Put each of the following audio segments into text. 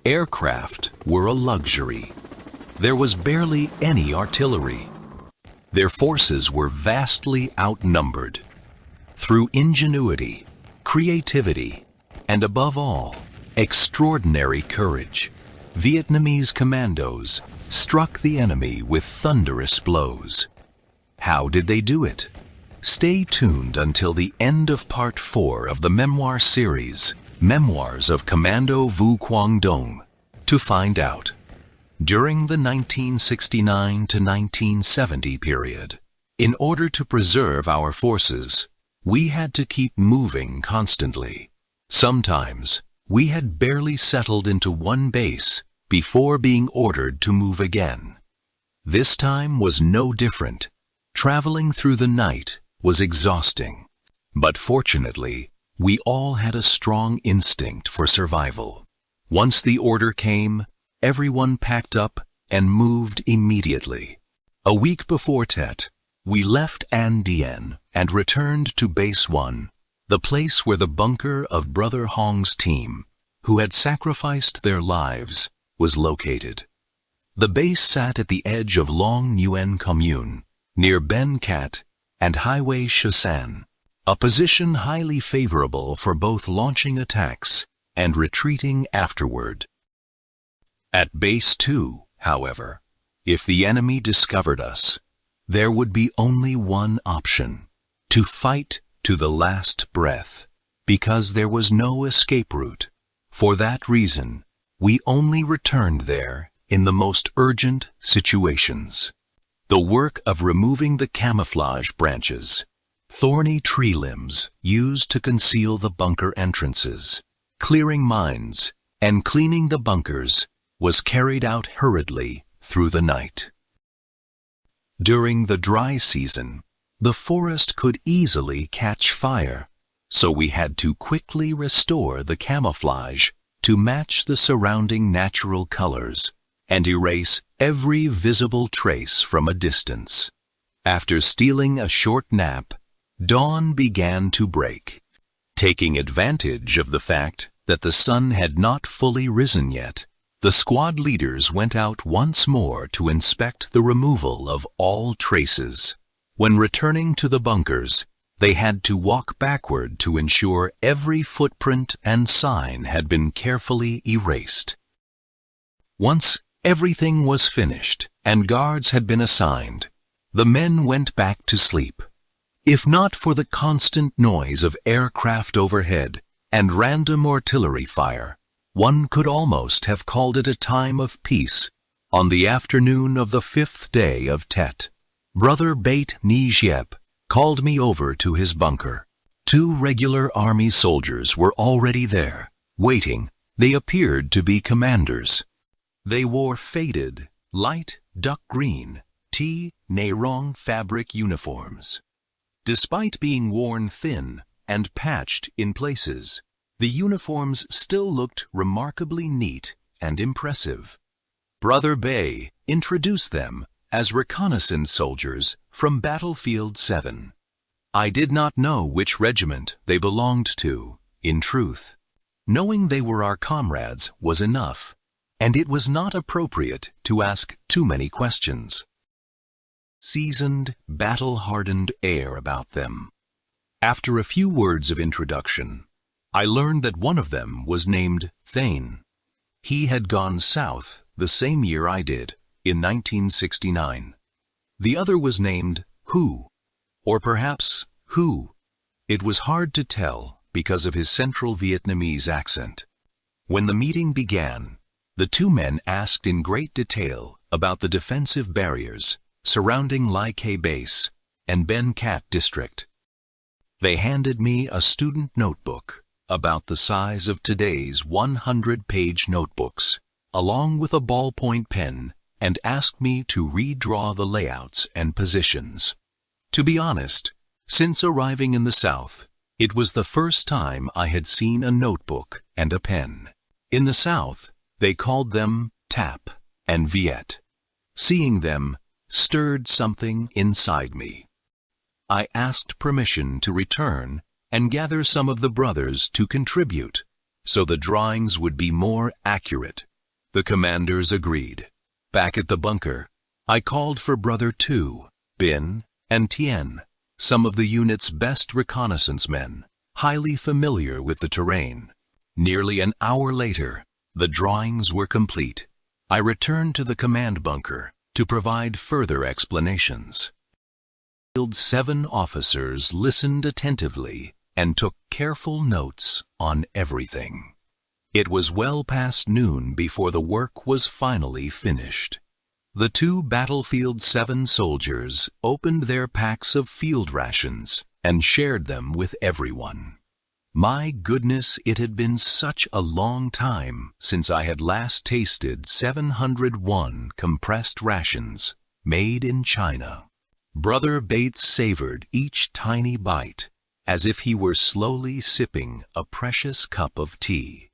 Aircraft were a luxury. There was barely any artillery. Their forces were vastly outnumbered. Through ingenuity, creativity, and above all, extraordinary courage, Vietnamese commandos struck the enemy with thunderous blows. How did they do it? Stay tuned until the end of Part 4 of the memoir series, Memoirs of Commando Viet Cong Commandos, to find out. During the 1969 to 1970 period, in order to preserve our forces, we had to keep moving constantly. Sometimes, we had barely settled into one base before being ordered to move again. This time was no different. Traveling through the night was exhausting. But fortunately, we all had a strong instinct for survival. Once the order came, everyone packed up and moved immediately. A week before Tet, we left An Dien and returned to Base 1, the place where the bunker of Brother Hong's team, who had sacrificed their lives, was located. The base sat at the edge of Long Nguyen Commune, near Ben Cat and Highway Shushan, a position highly favorable for both launching attacks and retreating afterward. At Base 2, however, if the enemy discovered us, there would be only one option: to fight to the last breath, because there was no escape route. For that reason, we only returned there in the most urgent situations. The work of removing the camouflage branches, thorny tree limbs used to conceal the bunker entrances, clearing mines, and cleaning the bunkers was carried out hurriedly through the night. During the dry season, the forest could easily catch fire, so we had to quickly restore the camouflage to match the surrounding natural colors and erase every visible trace from a distance. After stealing a short nap, dawn began to break. Taking advantage of the fact that the sun had not fully risen yet, the squad leaders went out once more to inspect the removal of all traces. When returning to the bunkers, they had to walk backward to ensure every footprint and sign had been carefully erased. Once everything was finished and guards had been assigned, the men went back to sleep. If not for the constant noise of aircraft overhead and random artillery fire, one could almost have called it a time of peace. On the afternoon of the 5th day of Tet, Brother Bait Ni Giep called me over to his bunker. 2 regular army soldiers were already there, waiting. They appeared to be commanders. They wore faded, light duck green, Nai fabric uniforms. Despite being worn thin and patched in places, the uniforms still looked remarkably neat and impressive. Brother Bay introduced them as reconnaissance soldiers from Battlefield 7. I did not know which regiment they belonged to, in truth. Knowing they were our comrades was enough, and it was not appropriate to ask too many questions. Seasoned, battle-hardened air about them. After a few words of introduction, I learned that one of them was named Thane. He had gone south the same year I did, in 1969. The other was named Hu, or perhaps Hu. It was hard to tell because of his Central Vietnamese accent. When the meeting began, the 2 men asked in great detail about the defensive barriers surrounding Lai Khe Base and Ben Cat District. They handed me a student notebook about the size of today's 100-page notebooks, along with a ballpoint pen, and asked me to redraw the layouts and positions. To be honest, since arriving in the South, it was the first time I had seen a notebook and a pen. In the South, they called them Tap and Viet. Seeing them stirred something inside me. I asked permission to return and gather some of the brothers to contribute, so the drawings would be more accurate The commanders agreed. Back at the bunker, I called for Brother Tu, Bin, and Tien, some of the unit's best reconnaissance men, highly familiar with the terrain. Nearly an hour later, the drawings were complete. I returned to the command bunker to provide further explanations. 7 officers listened attentively and took careful notes on everything. It was well past noon before the work was finally finished. The 2 Battlefield 7 soldiers opened their packs of field rations and shared them with everyone. My goodness, it had been such a long time since I had last tasted 701 compressed rations made in China. Brother Bates savored each tiny bite as if he were slowly sipping a precious cup of tea.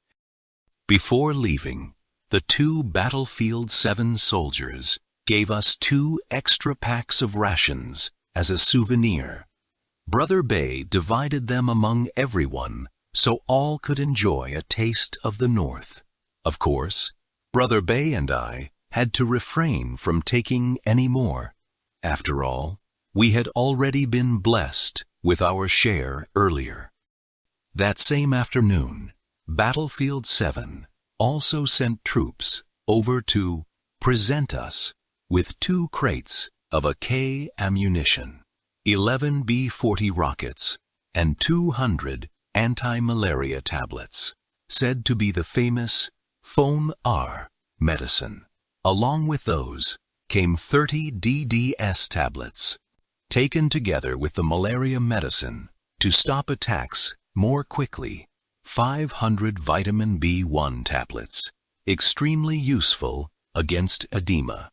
Before leaving, the 2 Battlefield 7 soldiers gave us 2 extra packs of rations as a souvenir. Brother Bay divided them among everyone so all could enjoy a taste of the North. Of course, Brother Bay and I had to refrain from taking any more. After all, we had already been blessed with our share earlier. That same afternoon, Battlefield 7 also sent troops over to present us with 2 crates of AK ammunition, 11 B-40 rockets, and 200 anti-malaria tablets, said to be the famous Foam R medicine. Along with those came 30 DDS tablets, taken together with the malaria medicine to stop attacks more quickly. 500 vitamin B1 tablets, extremely useful against edema.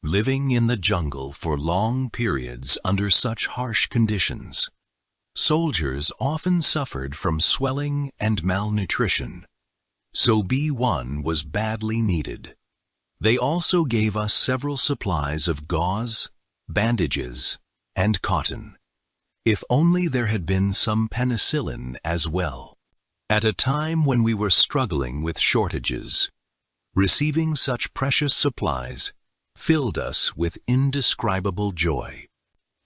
Living in the jungle for long periods under such harsh conditions, soldiers often suffered from swelling and malnutrition, so B1 was badly needed. They also gave us several supplies of gauze, bandages, and cotton. If only there had been some penicillin as well. At a time when we were struggling with shortages, receiving such precious supplies filled us with indescribable joy.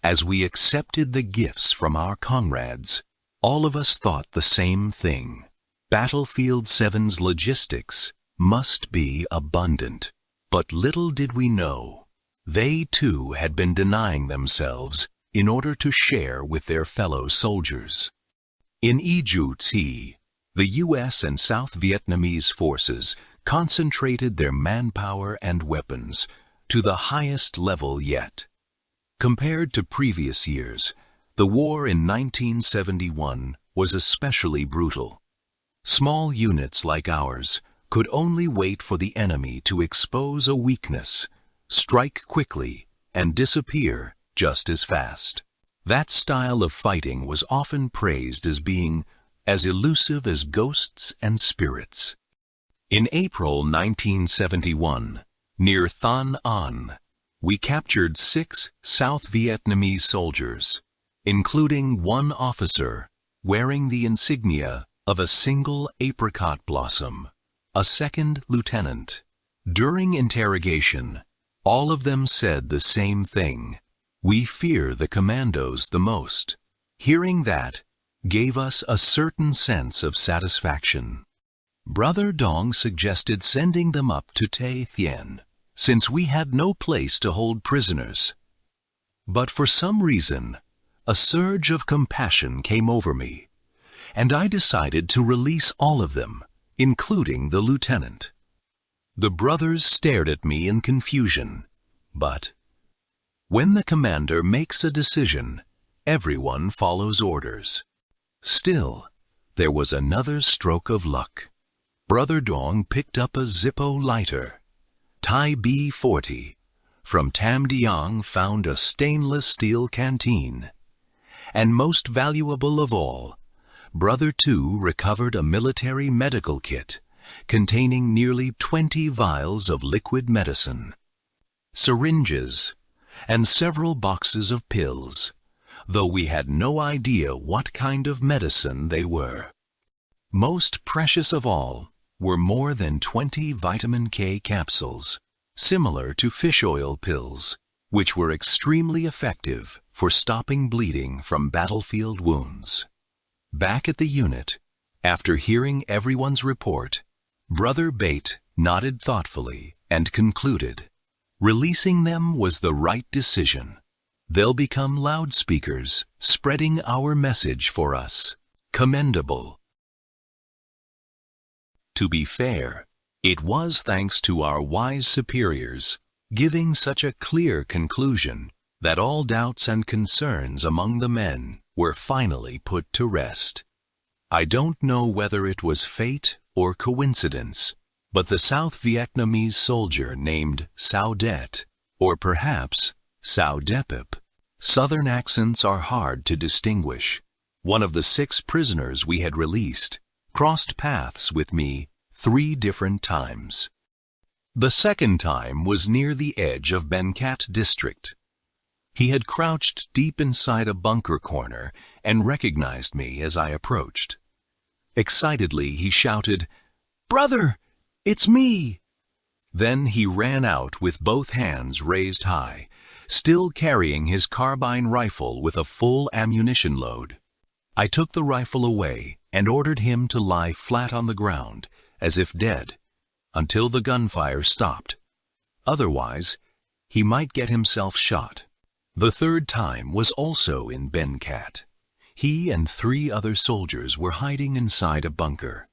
As we accepted the gifts from our comrades, all of us thought the same thing. Battlefield 7's logistics must be abundant. But little did we know, they too had been denying themselves in order to share with their fellow soldiers. In Iju Thi, the U.S. and South Vietnamese forces concentrated their manpower and weapons to the highest level yet. Compared to previous years, the war in 1971 was especially brutal. Small units like ours could only wait for the enemy to expose a weakness, strike quickly, and disappear just as fast. That style of fighting was often praised as being as elusive as ghosts and spirits. In April 1971, near Thanh An, we captured 6 South Vietnamese soldiers, including 1 officer wearing the insignia of a single apricot blossom, a 2nd lieutenant. During interrogation, all of them said the same thing: "We fear the commandos the most." Hearing that gave us a certain sense of satisfaction. Brother Dong suggested sending them up to Tay Thien, since we had no place to hold prisoners. But for some reason, a surge of compassion came over me, and I decided to release all of them, including the lieutenant. The brothers stared at me in confusion, but when the commander makes a decision, everyone follows orders. Still, there was another stroke of luck. Brother Dong picked up a Zippo lighter. Thai B-40 from Tam Diang found a stainless steel canteen. And most valuable of all, Brother Tu recovered a military medical kit containing nearly 20 vials of liquid medicine, syringes, and several boxes of pills, though we had no idea what kind of medicine they were. Most precious of all, were more than 20 vitamin K capsules, similar to fish oil pills, which were extremely effective for stopping bleeding from battlefield wounds. Back at the unit, after hearing everyone's report, Brother Bate nodded thoughtfully and concluded, "Releasing them was the right decision. They'll become loudspeakers, spreading our message for us. Commendable." To be fair, it was thanks to our wise superiors giving such a clear conclusion that all doubts and concerns among the men were finally put to rest. I don't know whether it was fate or coincidence, but the South Vietnamese soldier named Saudet, or perhaps Saudepip. Southern accents are hard to distinguish. One of the 6 prisoners we had released crossed paths with me 3 different times. The second time was near the edge of Ben Cat district. He had crouched deep inside a bunker corner and recognized me as I approached. Excitedly, he shouted, "Brother, it's me!" Then he ran out with both hands raised high, still carrying his carbine rifle with a full ammunition load. I took the rifle away and ordered him to lie flat on the ground, as if dead, until the gunfire stopped. Otherwise, he might get himself shot. The third time was also in Ben Cat. He and 3 other soldiers were hiding inside a bunker,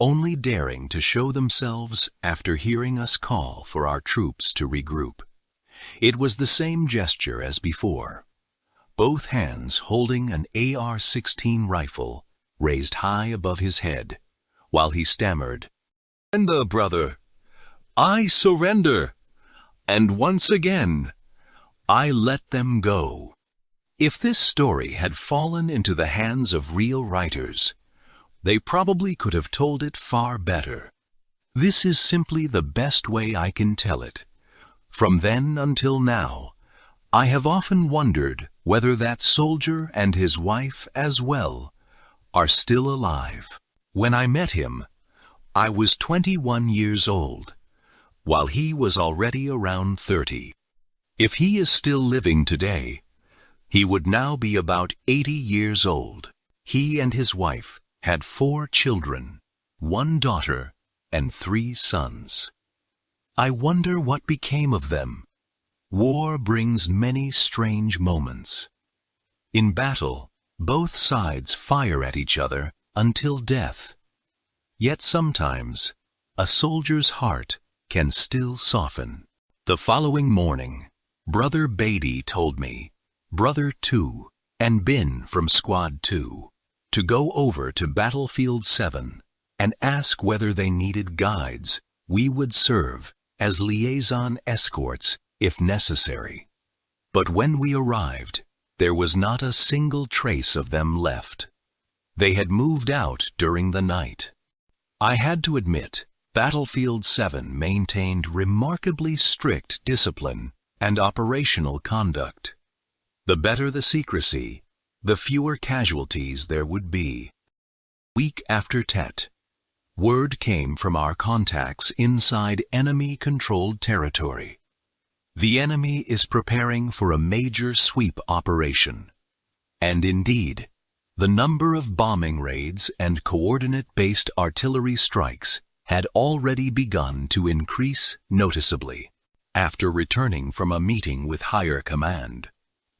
only daring to show themselves after hearing us call for our troops to regroup. It was the same gesture as before, both hands holding an AR-16 rifle raised high above his head, while he stammered, "Surrender, brother! I surrender!" And once again, I let them go. If this story had fallen into the hands of real writers, they probably could have told it far better. This is simply the best way I can tell it. From then until now, I have often wondered whether that soldier and his wife as well are still alive. When I met him, I was 21 years old, while he was already around 30. If he is still living today, he would now be about 80 years old. He and his wife had 4 children, 1 daughter and 3 sons. I wonder what became of them. War brings many strange moments. In battle, both sides fire at each other until death. Yet sometimes, a soldier's heart can still soften. The following morning, Brother Beatty told me, Brother 2, and Bin from Squad 2, to go over to Battlefield 7 and ask whether they needed guides. We would serve as liaison escorts if necessary. But when we arrived, there was not a single trace of them left. They had moved out during the night. I had to admit, Battlefield 7 maintained remarkably strict discipline and operational conduct. The better the secrecy, the fewer casualties there would be. Week after Tet, word came from our contacts inside enemy-controlled territory. The enemy is preparing for a major sweep operation. And indeed, the number of bombing raids and coordinate-based artillery strikes had already begun to increase noticeably. After returning from a meeting with higher command,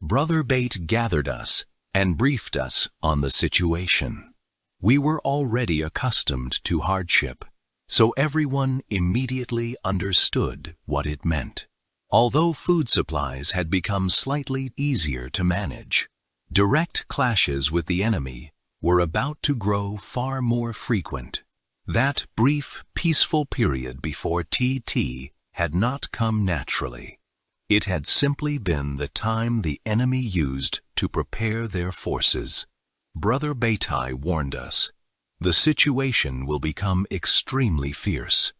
Brother Bate gathered us and briefed us on the situation. We were already accustomed to hardship, so everyone immediately understood what it meant. Although food supplies had become slightly easier to manage, direct clashes with the enemy were about to grow far more frequent. That brief, peaceful period before TT had not come naturally. It had simply been the time the enemy used to prepare their forces. Brother Beitai warned us, the situation will become extremely fierce.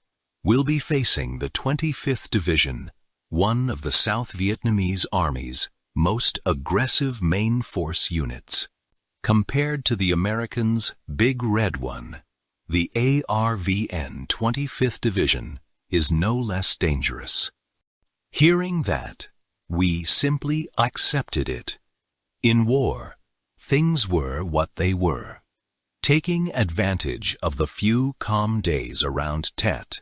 We'll be facing the 25th Division, one of the South Vietnamese Army's most aggressive main force units. Compared to the Americans' Big Red One, the ARVN 25th Division is no less dangerous. Hearing that, we simply accepted it. In war, things were what they were. Taking advantage of the few calm days around Tet,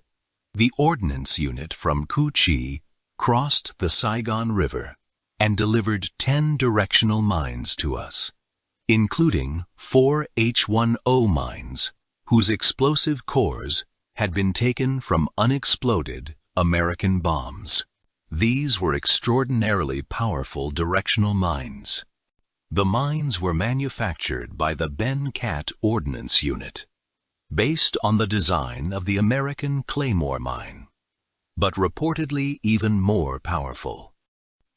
the ordnance unit from Cu Chi crossed the Saigon River and delivered 10 directional mines to us, including 4 H-1O mines, whose explosive cores had been taken from unexploded American bombs. These were extraordinarily powerful directional mines. The mines were manufactured by the Ben Cat Ordnance Unit, based on the design of the American Claymore mine, but reportedly even more powerful.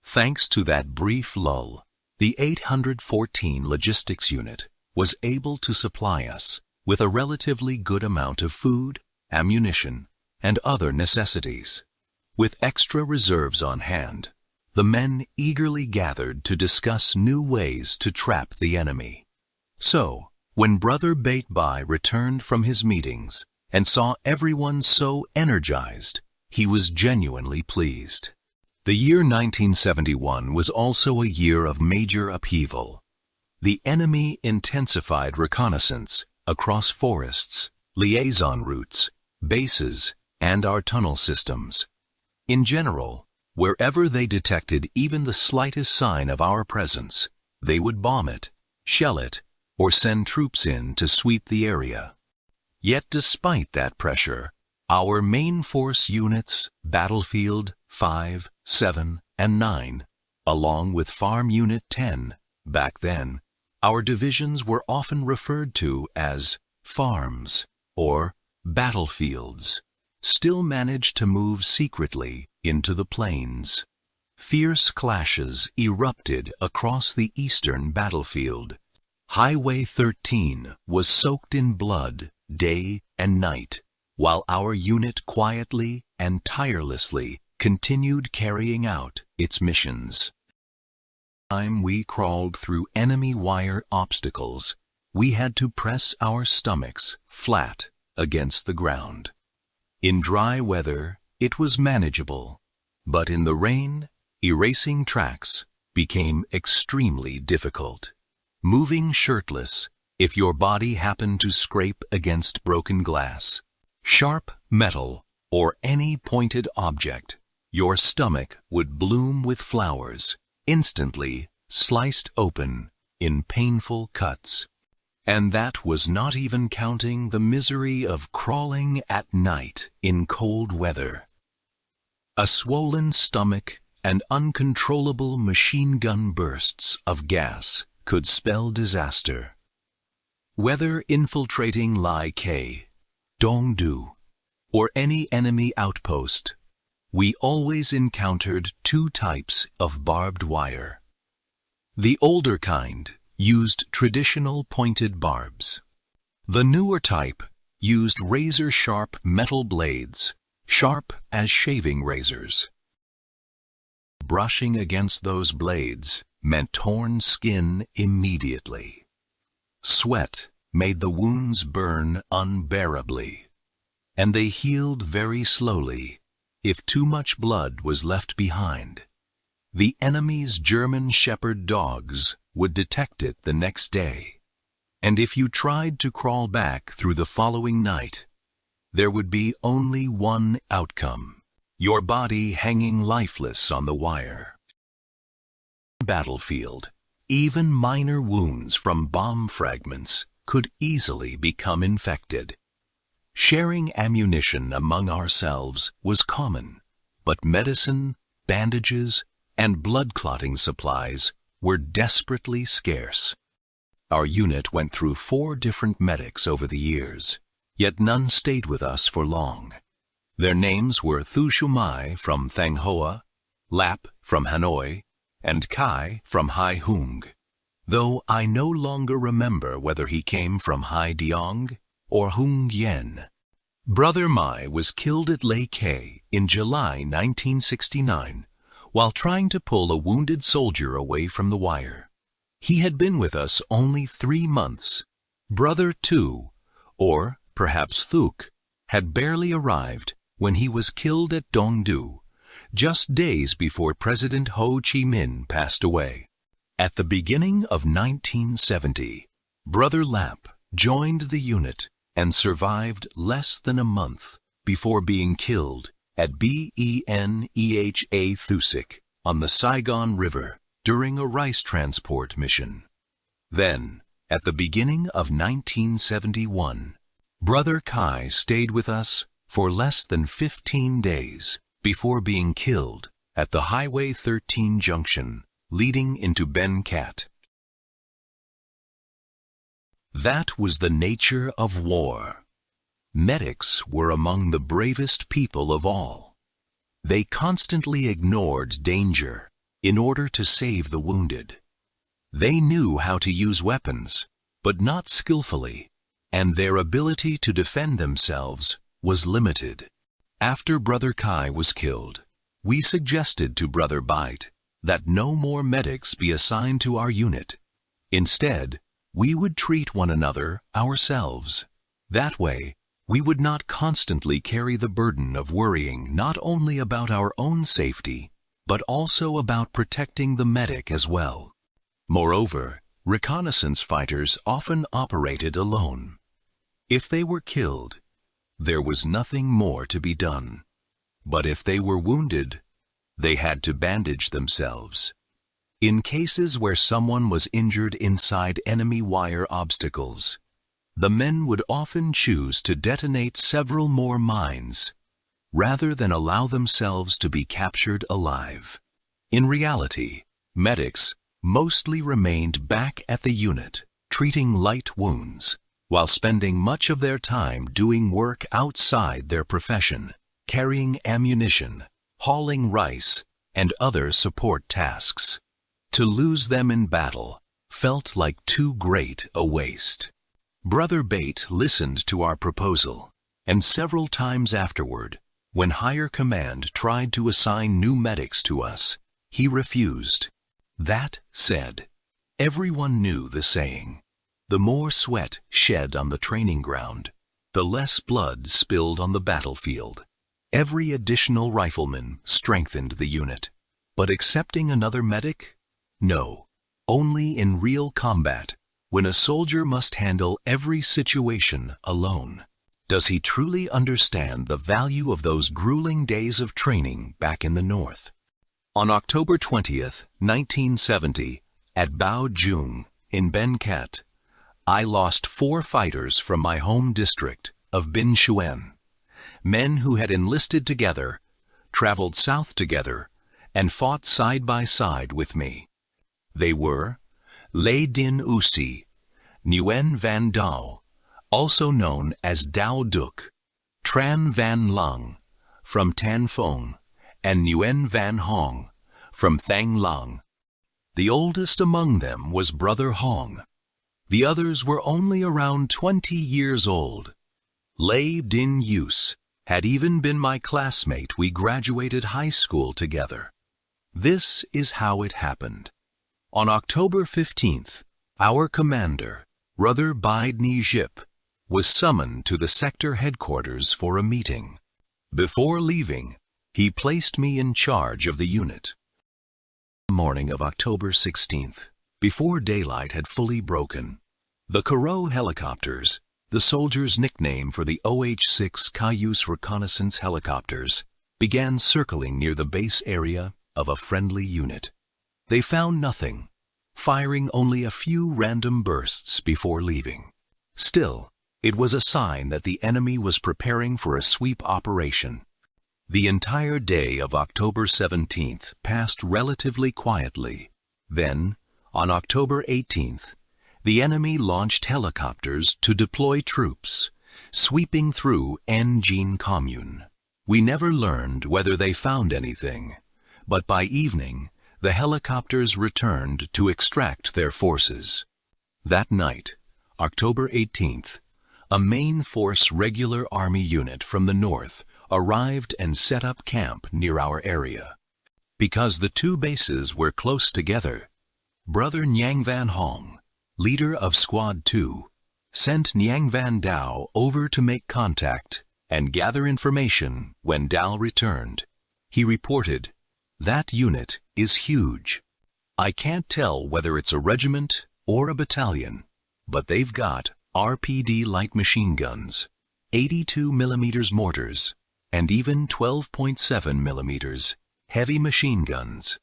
Thanks to that brief lull, the 814 Logistics Unit was able to supply us with a relatively good amount of food, ammunition, and other necessities. With extra reserves on hand, the men eagerly gathered to discuss new ways to trap the enemy. So, when Brother Bait Bai returned from his meetings and saw everyone so energized, he was genuinely pleased. The year 1971 was also a year of major upheaval. The enemy intensified reconnaissance across forests, liaison routes, bases, and our tunnel systems. In general, wherever they detected even the slightest sign of our presence, they would bomb it, shell it, or send troops in to sweep the area. Yet despite that pressure, our main force units, Battlefield 5, 7, and 9, along with Farm Unit 10, back then, our divisions were often referred to as farms or battlefields, still managed to move secretly into the plains. Fierce clashes erupted across the eastern battlefield. Highway 13 was soaked in blood day and night, while our unit quietly and tirelessly continued carrying out its missions. Time we crawled through enemy wire obstacles, we had to press our stomachs flat against the ground. In dry weather, it was manageable, but in the rain, erasing tracks became extremely difficult. Moving shirtless if your body happened to scrape against broken glass, sharp metal, or any pointed object, your stomach would bloom with flowers, instantly sliced open in painful cuts. And that was not even counting the misery of crawling at night in cold weather. A swollen stomach and uncontrollable machine gun bursts of gas could spell disaster. Whether infiltrating Lai Khe, Dong Du, or any enemy outpost, we always encountered 2 types of barbed wire. The older kind used traditional pointed barbs. The newer type used razor-sharp metal blades, sharp as shaving razors. Brushing against those blades meant torn skin immediately. Sweat made the wounds burn unbearably, and they healed very slowly if too much blood was left behind. The enemy's German Shepherd dogs would detect it the next day, and if you tried to crawl back through the following night, there would be only one outcome: your body hanging lifeless on the wire. Battlefield, even minor wounds from bomb fragments could easily become infected. Sharing ammunition among ourselves was common, but medicine, bandages, and blood clotting supplies were desperately scarce. Our unit went through 4 different medics over the years, yet none stayed with us for long. Their names were Thu Shumai from Thang Hoa, Lap from Hanoi, and Kai from Hai Hung, though I no longer remember whether he came from Hai Diong or Hung Yen. Brother Mai was killed at Lei Khe in July 1969 while trying to pull a wounded soldier away from the wire. He had been with us only 3 months. Brother Tu, or perhaps Thuc, had barely arrived when he was killed at Dong Du, just days before President Ho Chi Minh passed away. At the beginning of 1970, Brother Lap joined the unit and survived less than a month before being killed at BENEHA Thusic on the Saigon River during a rice transport mission. Then, at the beginning of 1971, Brother Kai stayed with us for less than 15 days before being killed at the Highway 13 junction leading into Ben Cat. That was the nature of war. Medics were among the bravest people of all. They constantly ignored danger in order to save the wounded. They knew how to use weapons, but not skillfully, and their ability to defend themselves was limited. After Brother Kai was killed, we suggested to Brother Bite that no more medics be assigned to our unit. Instead, we would treat one another ourselves. That way, we would not constantly carry the burden of worrying not only about our own safety, but also about protecting the medic as well. Moreover, reconnaissance fighters often operated alone. If they were killed, there was nothing more to be done. But if they were wounded, they had to bandage themselves. In cases where someone was injured inside enemy wire obstacles, the men would often choose to detonate several more mines, rather than allow themselves to be captured alive. In reality, medics mostly remained back at the unit, treating light wounds, while spending much of their time doing work outside their profession, carrying ammunition, hauling rice, and other support tasks. To lose them in battle felt like too great a waste. Brother Bate listened to our proposal, and several times afterward, when higher command tried to assign new medics to us, he refused. That said, everyone knew the saying, the more sweat shed on the training ground, the less blood spilled on the battlefield. Every additional rifleman strengthened the unit, but accepting another medic? No, only in real combat, when a soldier must handle every situation alone. Does he truly understand the value of those grueling days of training back in the north? On October 20th, 1970, at Bao Jung in Ben Cat, I lost 4 fighters from my home district of Bin Chuen, men who had enlisted together, traveled south together, and fought side by side with me. They were Lê Din Usi, Nguyen Van Dao, also known as Dao Duc, Tran Van Lung, from Tan Phong, and Nguyen Van Hong, from Thang Long. The oldest among them was Brother Hong. The others were only around 20 years old. Lê Din Us had even been my classmate. We graduated high school together. This is how it happened. On October 15th, our commander, Brother Bide Ni Jip, was summoned to the sector headquarters for a meeting. Before leaving, he placed me in charge of the unit. The morning of October 16th, before daylight had fully broken, the Kuro helicopters, the soldiers' nickname for the OH-6 Cayuse reconnaissance helicopters, began circling near the base area of a friendly unit. They found nothing, firing only a few random bursts before leaving. Still, it was a sign that the enemy was preparing for a sweep operation. The entire day of October 17th passed relatively quietly. Then, on October 18th, the enemy launched helicopters to deploy troops, sweeping through N'Jin Commune. We never learned whether they found anything, but by evening, the helicopters returned to extract their forces. That night, October 18th, a main force regular army unit from the north arrived and set up camp near our area. Because the two bases were close together, Brother Nhang Van Hong, leader of Squad 2, sent Niang Van Dao over to make contact and gather information when Dao returned. He reported, "That unit is huge. I can't tell whether it's a regiment or a battalion, but they've got RPD light machine guns, 82 millimeters mortars, and even 12.7 millimeters heavy machine guns."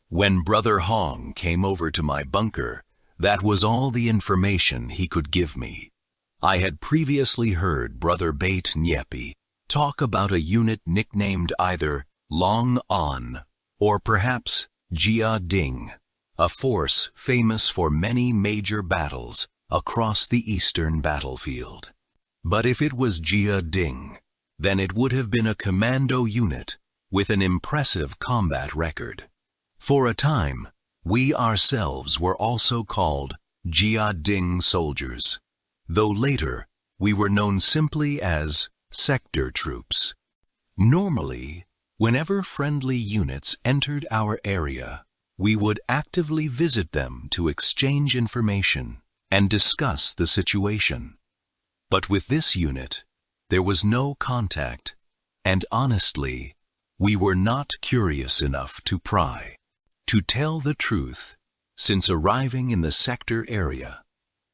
When Brother Hong came over to my bunker, that was all the information he could give me. I had previously heard Brother Bait Nyepi talk about a unit nicknamed either Long On or perhaps Jia Ding, a force famous for many major battles across the eastern battlefield. But if it was Jia Ding, then it would have been a commando unit with an impressive combat record. For a time, we ourselves were also called Jia Ding soldiers, though later we were known simply as sector troops. Normally, whenever friendly units entered our area, we would actively visit them to exchange information and discuss the situation. But with this unit, there was no contact, and honestly, we were not curious enough to pry. To tell the truth, since arriving in the sector area,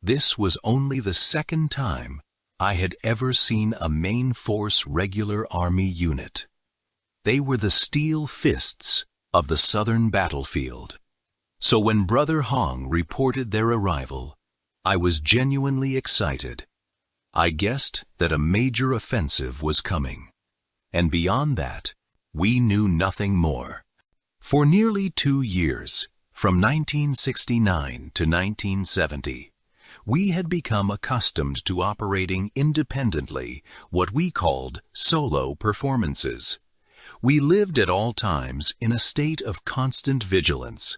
this was only the second time I had ever seen a main force regular army unit. They were the steel fists of the southern battlefield. So when Brother Hong reported their arrival, I was genuinely excited. I guessed that a major offensive was coming. And beyond that, we knew nothing more. For nearly 2 years, from 1969 to 1970, we had become accustomed to operating independently what we called solo performances. We lived at all times in a state of constant vigilance,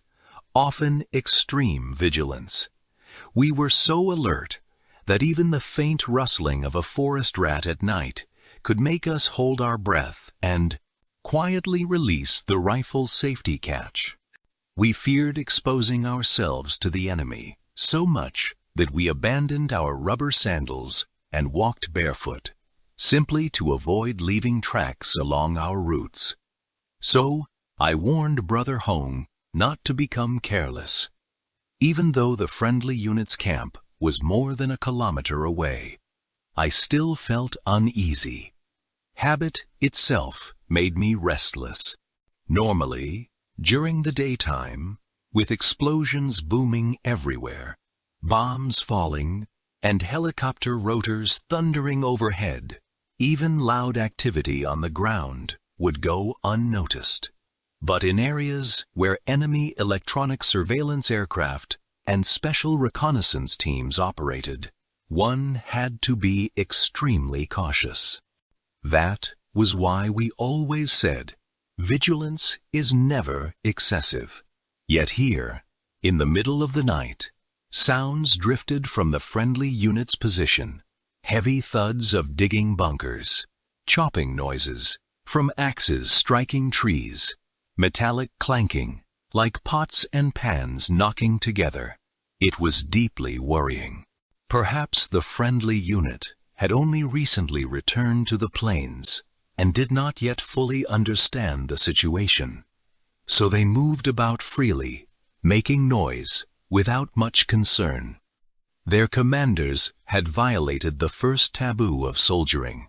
often extreme vigilance. We were so alert that even the faint rustling of a forest rat at night could make us hold our breath and quietly release the rifle safety catch. We feared exposing ourselves to the enemy so much that we abandoned our rubber sandals and walked barefoot, simply to avoid leaving tracks along our routes. So, I warned Brother Hong not to become careless. Even though the friendly unit's camp was more than a kilometer away, I still felt uneasy. Habit itself made me restless. Normally, during the daytime, with explosions booming everywhere, bombs falling, and helicopter rotors thundering overhead, even loud activity on the ground would go unnoticed. But in areas where enemy electronic surveillance aircraft and special reconnaissance teams operated, one had to be extremely cautious. That was why we always said, vigilance is never excessive. Yet here, in the middle of the night, sounds drifted from the friendly unit's position, heavy thuds of digging bunkers, chopping noises from axes striking trees, metallic clanking, like pots and pans knocking together. It was deeply worrying. Perhaps the friendly unit had only recently returned to the plains and did not yet fully understand the situation. So they moved about freely, making noise without much concern. Their commanders had violated the first taboo of soldiering,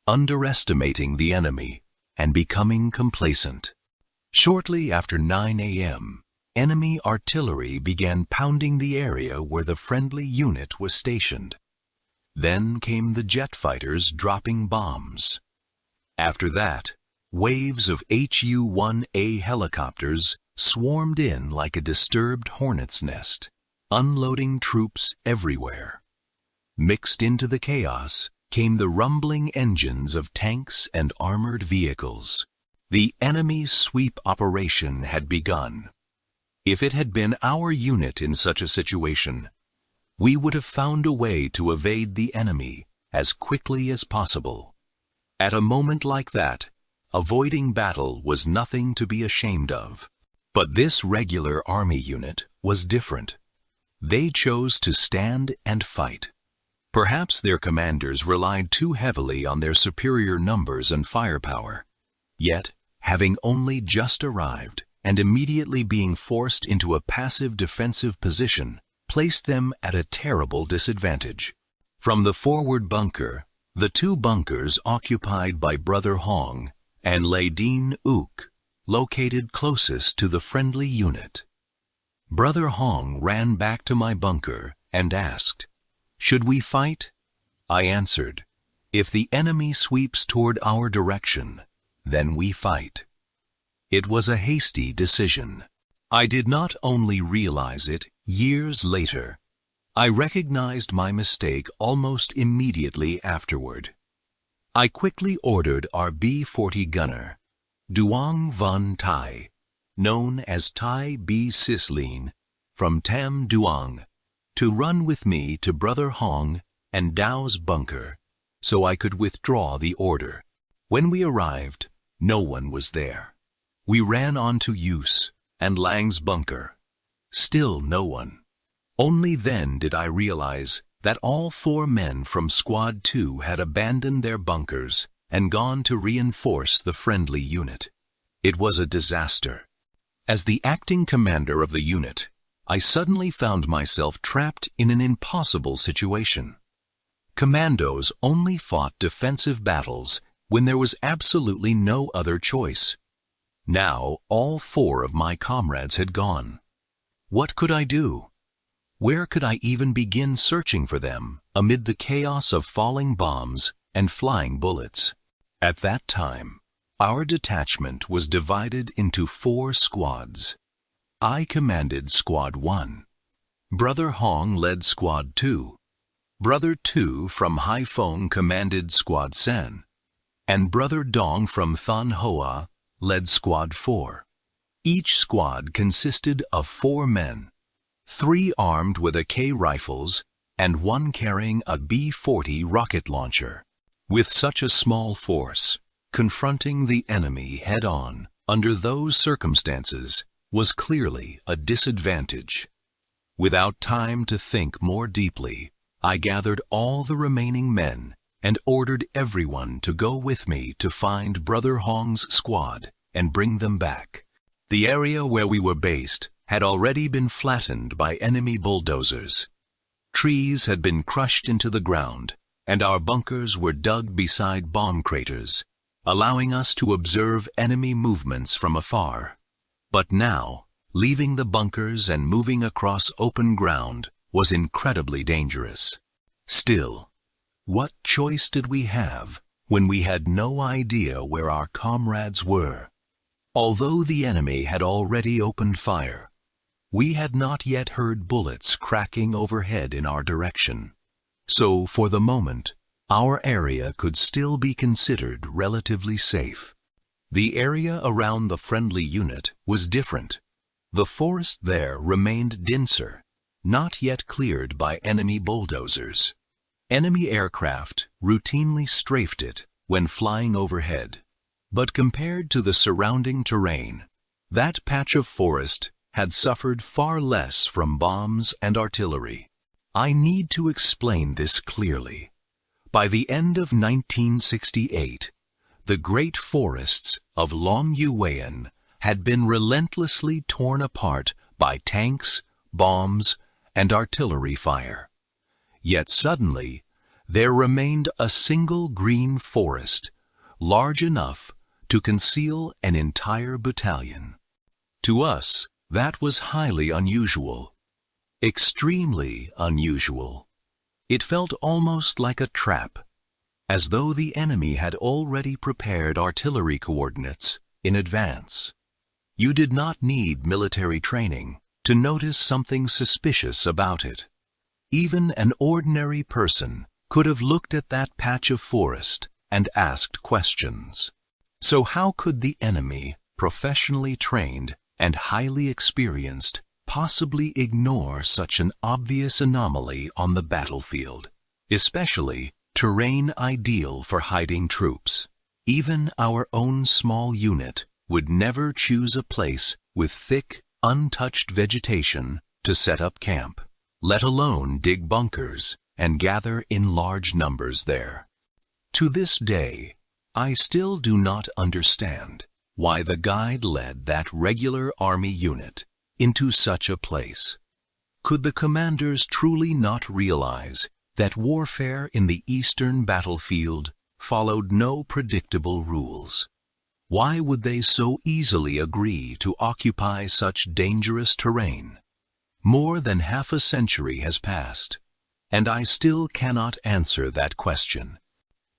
underestimating the enemy and becoming complacent. Shortly after 9 a.m., enemy artillery began pounding the area where the friendly unit was stationed. Then came the jet fighters dropping bombs. After that, waves of Hu-1A helicopters swarmed in like a disturbed hornet's nest, unloading troops everywhere. Mixed into the chaos came the rumbling engines of tanks and armored vehicles. The enemy sweep operation had begun. If it had been our unit in such a situation, we would have found a way to evade the enemy as quickly as possible. At a moment like that, avoiding battle was nothing to be ashamed of. But this regular army unit was different. They chose to stand and fight. Perhaps their commanders relied too heavily on their superior numbers and firepower. Yet, having only just arrived and immediately being forced into a passive defensive position, placed them at a terrible disadvantage. From the forward bunker, the two bunkers occupied by Brother Hong and Lê Dinh Úc, located closest to the friendly unit. Brother Hong ran back to my bunker and asked, "Should we fight?" I answered, "If the enemy sweeps toward our direction, then we fight." It was a hasty decision. I did not only realize it years later, I recognized my mistake almost immediately afterward. I quickly ordered our B-40 gunner, Duong Van Thai, known as Thai B. Sislin, from Tam Duong, to run with me to Brother Hong and Dao's bunker so I could withdraw the order. When we arrived, no one was there. We ran on to Yus and Lang's bunker. Still no one. Only then did I realize that all 4 men from Squad 2 had abandoned their bunkers and gone to reinforce the friendly unit. It was a disaster. As the acting commander of the unit, I suddenly found myself trapped in an impossible situation. Commandos only fought defensive battles when there was absolutely no other choice. Now all 4 of my comrades had gone. What could I do? Where could I even begin searching for them amid the chaos of falling bombs and flying bullets? At that time, our detachment was divided into 4 squads. I commanded Squad 1. Brother Hong led Squad 2. Brother 2 from Haiphong commanded Squad Sen. And Brother Dong from Than Hoa led Squad 4. Each squad consisted of 4 men, 3 armed with AK rifles and 1 carrying a B-40 rocket launcher. With such a small force, confronting the enemy head-on under those circumstances was clearly a disadvantage. Without time to think more deeply, I gathered all the remaining men and ordered everyone to go with me to find Brother Hong's squad and bring them back. The area where we were based had already been flattened by enemy bulldozers. Trees had been crushed into the ground, and our bunkers were dug beside bomb craters, allowing us to observe enemy movements from afar. But now, leaving the bunkers and moving across open ground was incredibly dangerous. Still, what choice did we have when we had no idea where our comrades were? Although the enemy had already opened fire, we had not yet heard bullets cracking overhead in our direction. So, for the moment, our area could still be considered relatively safe. The area around the friendly unit was different. The forest there remained denser, not yet cleared by enemy bulldozers. Enemy aircraft routinely strafed it when flying overhead. But compared to the surrounding terrain, that patch of forest had suffered far less from bombs and artillery. I need to explain this clearly. By the end of 1968, the great forests of Long Yuan had been relentlessly torn apart by tanks, bombs, and artillery fire. Yet suddenly, there remained a single green forest, large enough to conceal an entire battalion. To us, that was highly unusual. Extremely unusual. It felt almost like a trap, as though the enemy had already prepared artillery coordinates in advance. You did not need military training to notice something suspicious about it. Even an ordinary person could have looked at that patch of forest and asked questions. So how could the enemy, professionally trained and highly experienced, possibly ignore such an obvious anomaly on the battlefield, especially terrain ideal for hiding troops? Even our own small unit would never choose a place with thick, untouched vegetation to set up camp, let alone dig bunkers and gather in large numbers there. To this day, I still do not understand why the guide led that regular army unit into such a place. Could the commanders truly not realize that warfare in the eastern battlefield followed no predictable rules? Why would they so easily agree to occupy such dangerous terrain? More than half a century has passed, and I still cannot answer that question.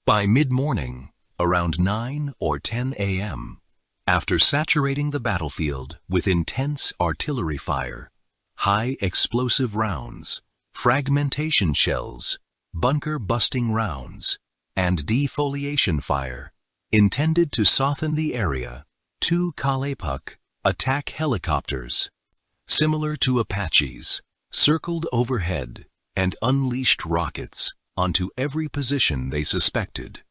By mid-morning, around 9 or 10 a.m., after saturating the battlefield with intense artillery fire, high explosive rounds, fragmentation shells, bunker-busting rounds, and defoliation fire, intended to soften the area, 2 Kalepak attack helicopters, similar to Apaches, circled overhead and unleashed rockets onto every position they suspected.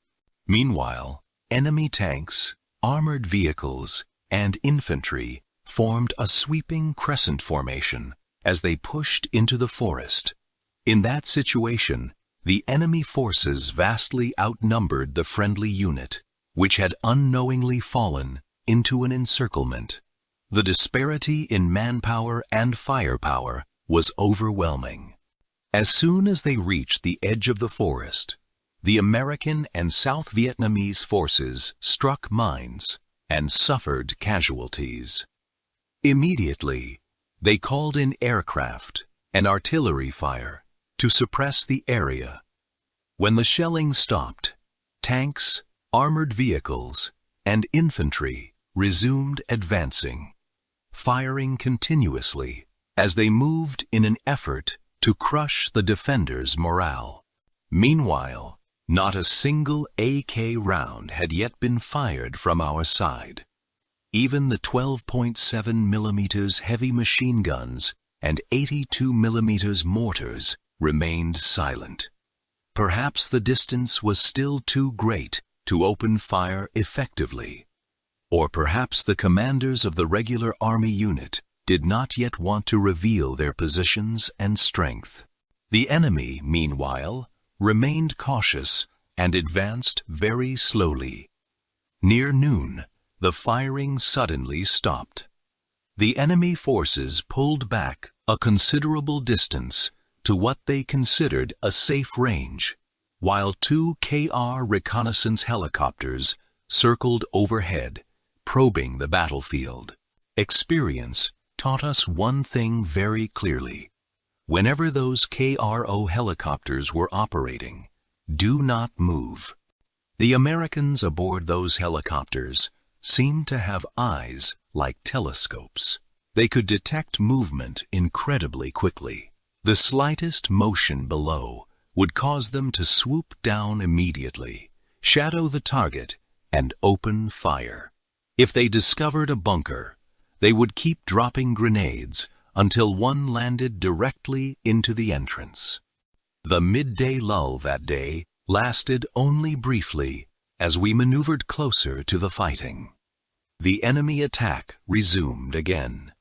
Meanwhile, enemy tanks, armored vehicles, and infantry formed a sweeping crescent formation as they pushed into the forest. In that situation, the enemy forces vastly outnumbered the friendly unit, which had unknowingly fallen into an encirclement. The disparity in manpower and firepower was overwhelming. As soon as they reached the edge of the forest, the American and South Vietnamese forces struck mines and suffered casualties. Immediately, they called in aircraft and artillery fire to suppress the area. When the shelling stopped, tanks, armored vehicles, and infantry resumed advancing, firing continuously as they moved in an effort to crush the defenders' morale. Meanwhile, not a single AK round had yet been fired from our side. Even the 12.7 millimeters heavy machine guns and 82 millimeters mortars remained silent. Perhaps the distance was still too great to open fire effectively. Or perhaps the commanders of the regular army unit did not yet want to reveal their positions and strength. The enemy, meanwhile, remained cautious and advanced very slowly. Near noon, the firing suddenly stopped. The enemy forces pulled back a considerable distance to what they considered a safe range, while 2 KR reconnaissance helicopters circled overhead, probing the battlefield. Experience taught us one thing very clearly. Whenever those KRO helicopters were operating, do not move. The Americans aboard those helicopters seemed to have eyes like telescopes. They could detect movement incredibly quickly. The slightest motion below would cause them to swoop down immediately, shadow the target, and open fire. If they discovered a bunker, they would keep dropping grenades until one landed directly into the entrance. The midday lull that day lasted only briefly as we maneuvered closer to the fighting. The enemy attack resumed again.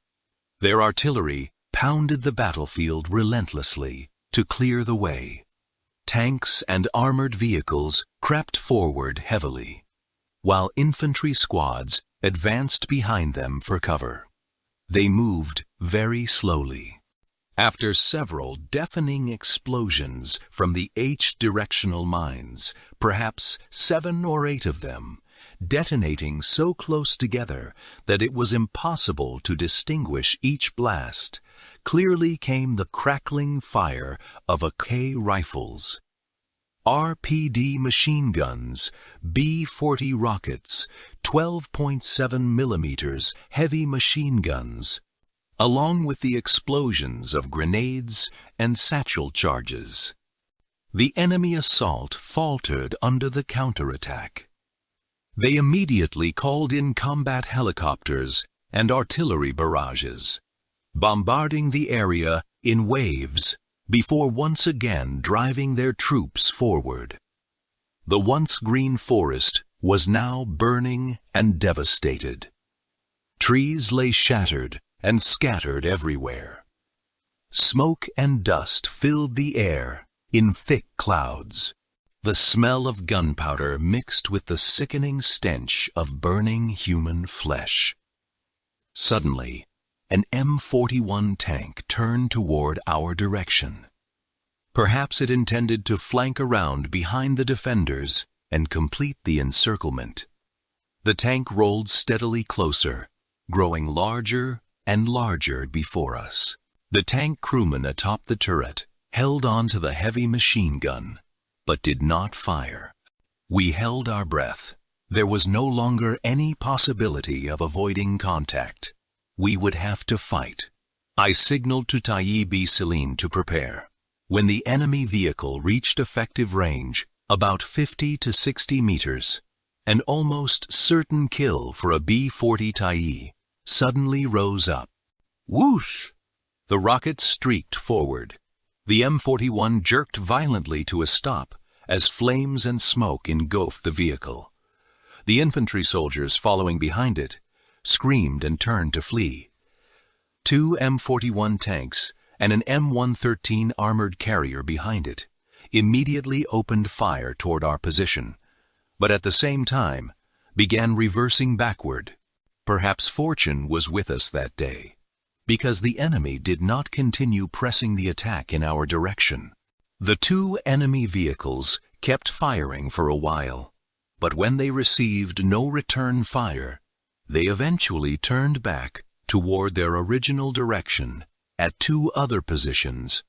Their artillery pounded the battlefield relentlessly to clear the way. Tanks and armored vehicles crept forward heavily, while infantry squads advanced behind them for cover. They moved very slowly. After several deafening explosions from the H-directional mines, perhaps 7 or 8 of them, detonating so close together that it was impossible to distinguish each blast, clearly came the crackling fire of AK rifles, RPD machine guns, B-40 rockets, 12.7 millimeters heavy machine guns, along with the explosions of grenades and satchel charges. The enemy assault faltered under the counterattack. They immediately called in combat helicopters and artillery barrages, bombarding the area in waves before once again driving their troops forward. The once green forest was now burning and devastated. Trees lay shattered and scattered everywhere. Smoke and dust filled the air in thick clouds. The smell of gunpowder mixed with the sickening stench of burning human flesh. Suddenly, an M41 tank turned toward our direction. Perhaps it intended to flank around behind the defenders and complete the encirclement. The tank rolled steadily closer, growing larger and larger before us. The tank crewman atop the turret held on to the heavy machine gun, but did not fire. We held our breath. There was no longer any possibility of avoiding contact. We would have to fight. I signaled to Tayyib Salim to prepare. When the enemy vehicle reached effective range, about 50 to 60 meters, an almost certain kill for a B-40 Tayyib suddenly rose up. Whoosh! The rocket streaked forward. The M41 jerked violently to a stop as flames and smoke engulfed the vehicle. The infantry soldiers following behind it screamed and turned to flee. 2 M41 tanks and an M113 armored carrier behind it immediately opened fire toward our position, but at the same time began reversing backward. Perhaps fortune was with us that day, because the enemy did not continue pressing the attack in our direction. The 2 enemy vehicles kept firing for a while, but when they received no return fire, they eventually turned back toward their original direction at 2 other positions.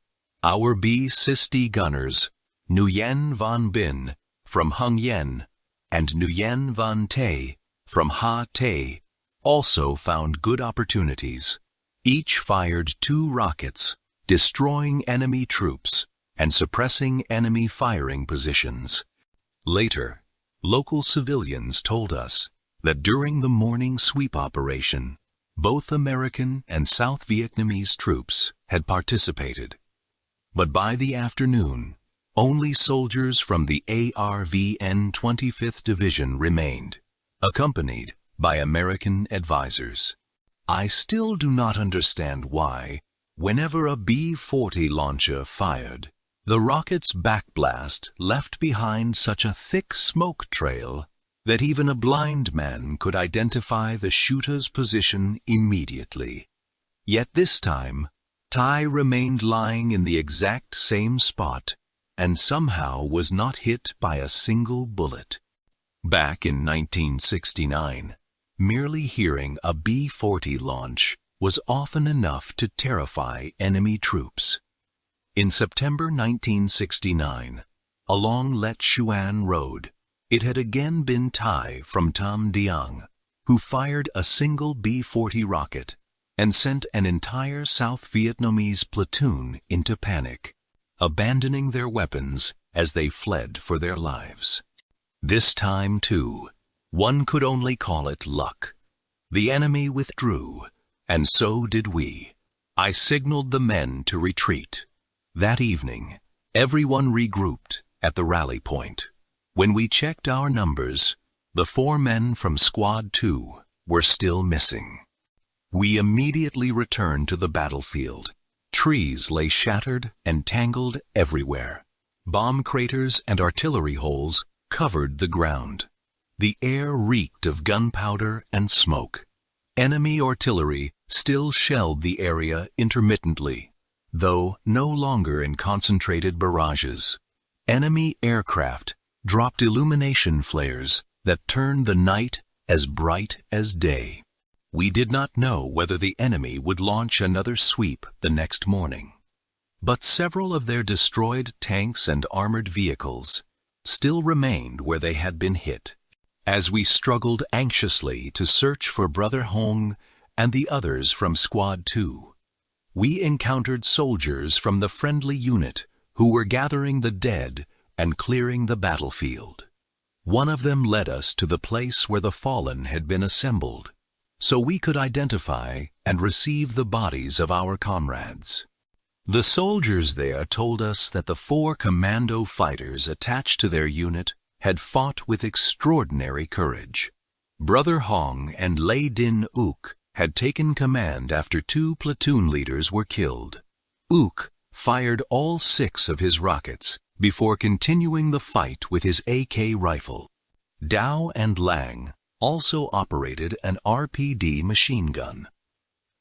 Our B-60 gunners, Nguyen Van Binh from Hung Yen and Nguyen Van Tay from Ha Tay, also found good opportunities. Each fired 2 rockets, destroying enemy troops and suppressing enemy firing positions. Later, local civilians told us that during the morning sweep operation, both American and South Vietnamese troops had participated. But by the afternoon, only soldiers from the ARVN 25th Division remained, accompanied by American advisors. I still do not understand why, whenever a B-40 launcher fired, the rocket's backblast left behind such a thick smoke trail that even a blind man could identify the shooter's position immediately. Yet this time, Tai remained lying in the exact same spot and somehow was not hit by a single bullet. Back in 1969, merely hearing a B-40 launch was often enough to terrify enemy troops. In September 1969, along Let Chuan Road, it had again been Tai from Tam Diang who fired a single B-40 rocket and sent an entire South Vietnamese platoon into panic, abandoning their weapons as they fled for their lives. This time, too, one could only call it luck. The enemy withdrew, and so did we. I signaled the men to retreat. That evening, everyone regrouped at the rally point. When we checked our numbers, the 4 men from Squad 2 were still missing. We immediately returned to the battlefield. Trees lay shattered and tangled everywhere. Bomb craters and artillery holes covered the ground. The air reeked of gunpowder and smoke. Enemy artillery still shelled the area intermittently, though no longer in concentrated barrages. Enemy aircraft dropped illumination flares that turned the night as bright as day. We did not know whether the enemy would launch another sweep the next morning, but several of their destroyed tanks and armored vehicles still remained where they had been hit. As we struggled anxiously to search for Brother Hong and the others from Squad 2, we encountered soldiers from the friendly unit who were gathering the dead and clearing the battlefield. One of them led us to the place where the fallen had been assembled, so we could identify and receive the bodies of our comrades. The soldiers there told us that the 4 commando fighters attached to their unit had fought with extraordinary courage. Brother Hong and Lei Din Ook had taken command after 2 platoon leaders were killed. Ook fired all 6 of his rockets before continuing the fight with his AK rifle. Dao and Lang also operated an RPD machine gun.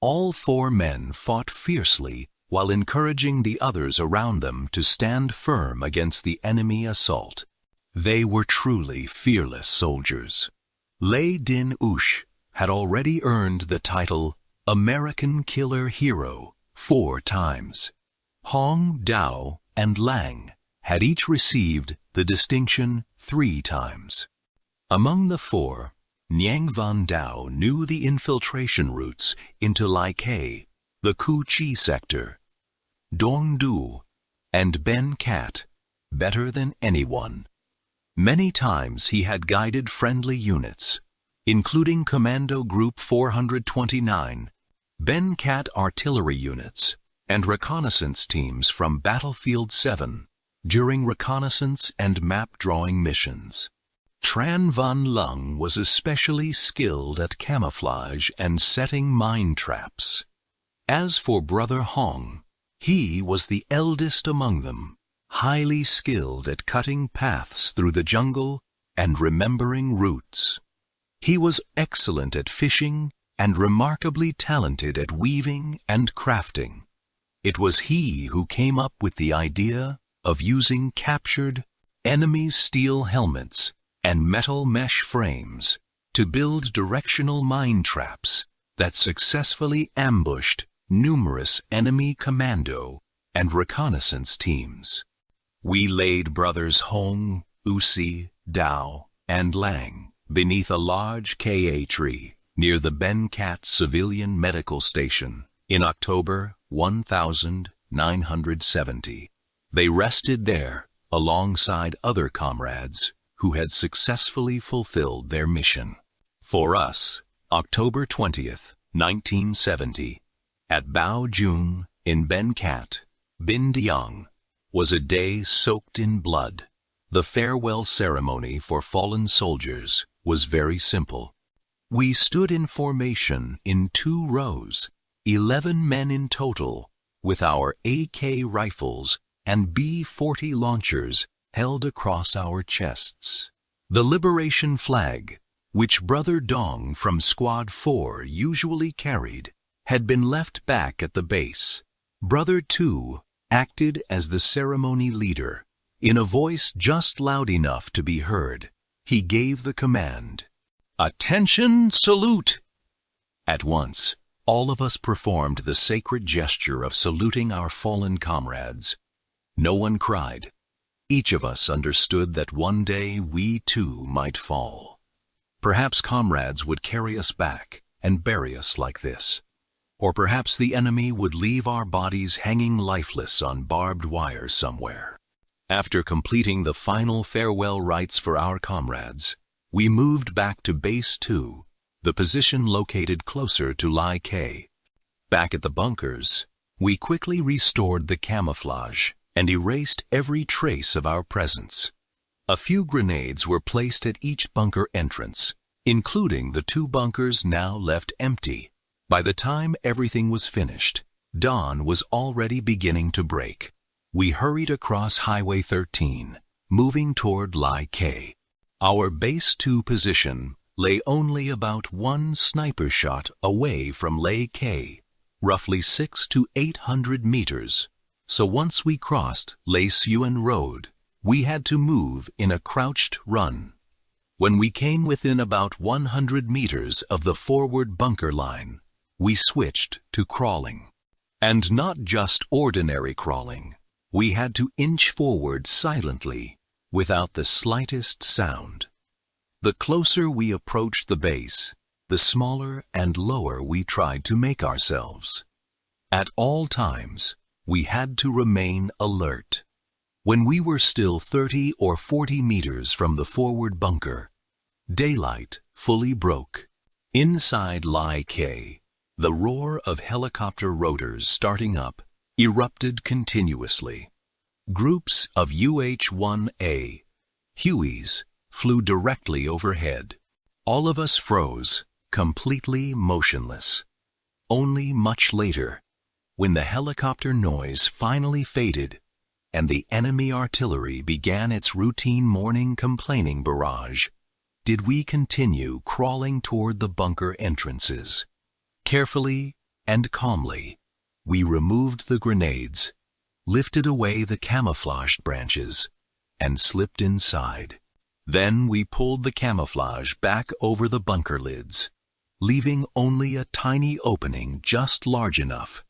All 4 men fought fiercely while encouraging the others around them to stand firm against the enemy assault. They were truly fearless soldiers. Lê Din Ush had already earned the title American Killer Hero 4 times. Hong, Dao, and Lang had each received the distinction 3 times. Among the 4, Nguyen Van Dao knew the infiltration routes into Lai Khe, the Cu Chi sector, Dong Du, and Ben Cat better than anyone. Many times he had guided friendly units, including Commando Group 429, Ben Cat artillery units, and reconnaissance teams from Battlefield 7 during reconnaissance and map drawing missions. Tran Van Lung was especially skilled at camouflage and setting mine traps. As for Brother Hong, he was the eldest among them, highly skilled at cutting paths through the jungle and remembering routes. He was excellent at fishing and remarkably talented at weaving and crafting. It was he who came up with the idea of using captured enemy steel helmets and metal mesh frames to build directional mine traps that successfully ambushed numerous enemy commando and reconnaissance teams. We laid brothers Hong, Usi, Dao, and Lang beneath a large Ka tree near the Ben Cat Civilian Medical Station in October 1970. They rested there alongside other comrades who had successfully fulfilled their mission. For us, October 20th, 1970, at Bao Jung in Ben Cat, Bin Diang, was a day soaked in blood. The farewell ceremony for fallen soldiers was very simple. We stood in formation in 2 rows, 11 men in total, with our AK rifles and B-40 launchers held across our chests. The liberation flag, which Brother Dong from Squad 4 usually carried, had been left back at the base. Brother Tu acted as the ceremony leader. In a voice just loud enough to be heard, he gave the command, "Attention, salute!" At once, all of us performed the sacred gesture of saluting our fallen comrades. No one cried. Each of us understood that one day we too might fall. Perhaps comrades would carry us back and bury us like this. Or perhaps the enemy would leave our bodies hanging lifeless on barbed wire somewhere. After completing the final farewell rites for our comrades, we moved back to Base 2, the position located closer to Lai Khe. Back at the bunkers, we quickly restored the camouflage and erased every trace of our presence. A few grenades were placed at each bunker entrance, including the 2 bunkers now left empty. By the time everything was finished, dawn was already beginning to break. We hurried across Highway 13, moving toward Lai Khe. Our Base 2 position lay only about 1 sniper shot away from Lai Khe, roughly 600 to 800 meters. So once we crossed Lai Suen Road, we had to move in a crouched run. When we came within about 100 meters of the forward bunker line, we switched to crawling. And not just ordinary crawling. We had to inch forward silently, without the slightest sound. The closer we approached the base, the smaller and lower we tried to make ourselves. At all times, we had to remain alert. When we were still 30 or 40 meters from the forward bunker, daylight fully broke. Inside Lai Khe, the roar of helicopter rotors starting up erupted continuously. Groups of UH-1A Hueys flew directly overhead. All of us froze, completely motionless. Only much later, When the helicopter noise finally faded and the enemy artillery began its routine morning complaining barrage, did we continue crawling toward the bunker entrances. Carefully and calmly, we removed the grenades, lifted away the camouflaged branches, and slipped inside. Then we pulled the camouflage back over the bunker lids, leaving only a tiny opening just large enough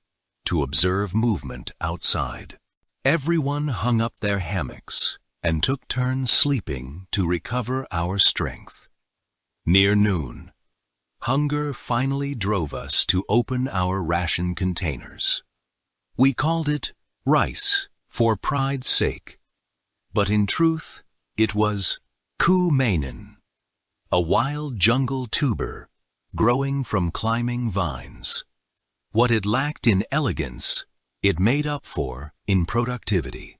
to observe movement outside. Everyone hung up their hammocks and took turns sleeping to recover our strength. Near noon, hunger finally drove us to open our ration containers. We called it rice for pride's sake, but in truth it was ku mainen, a wild jungle tuber growing from climbing vines. What it lacked in elegance, it made up for in productivity.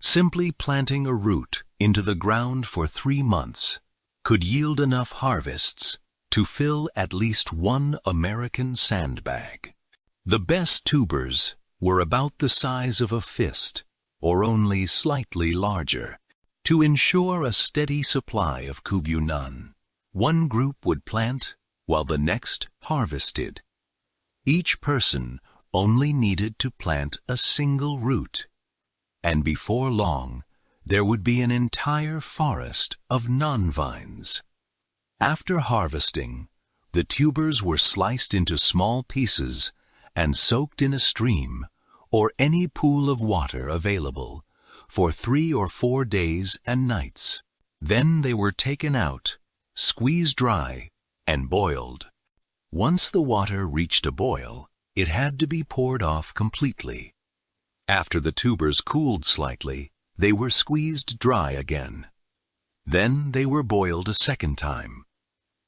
Simply planting a root into the ground for 3 months could yield enough harvests to fill at least one American sandbag. The best tubers were about the size of a fist, or only slightly larger. To ensure a steady supply of kubyunan, one group would plant while the next harvested. Each person only needed to plant a single root, and before long there would be an entire forest of non-vines. After harvesting, the tubers were sliced into small pieces and soaked in a stream or any pool of water available for 3 or 4 days and nights. Then they were taken out, squeezed dry, and boiled. Once the water reached a boil, it had to be poured off completely. After the tubers cooled slightly, they were squeezed dry again. Then they were boiled a second time.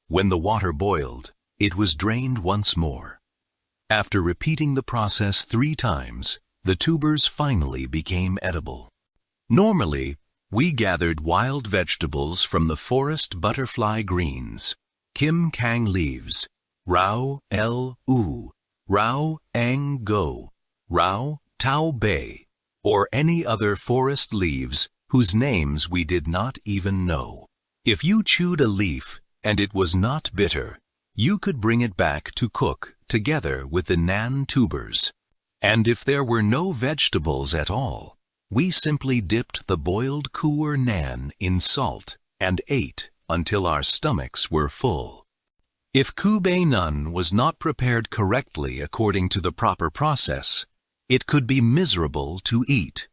When the water boiled, it was drained once more. After repeating the process 3 times, the tubers finally became edible. Normally, we gathered wild vegetables from the forest butterfly greens, kim kang leaves, rao el u, rao ang go, rao tau bei, or any other forest leaves whose names we did not even know. If you chewed a leaf and it was not bitter, you could bring it back to cook together with the nan tubers. And if there were no vegetables at all, we simply dipped the boiled kuur nan in salt and ate until our stomachs were full. If kubei nun was not prepared correctly according to the proper process, it could be miserable to eat.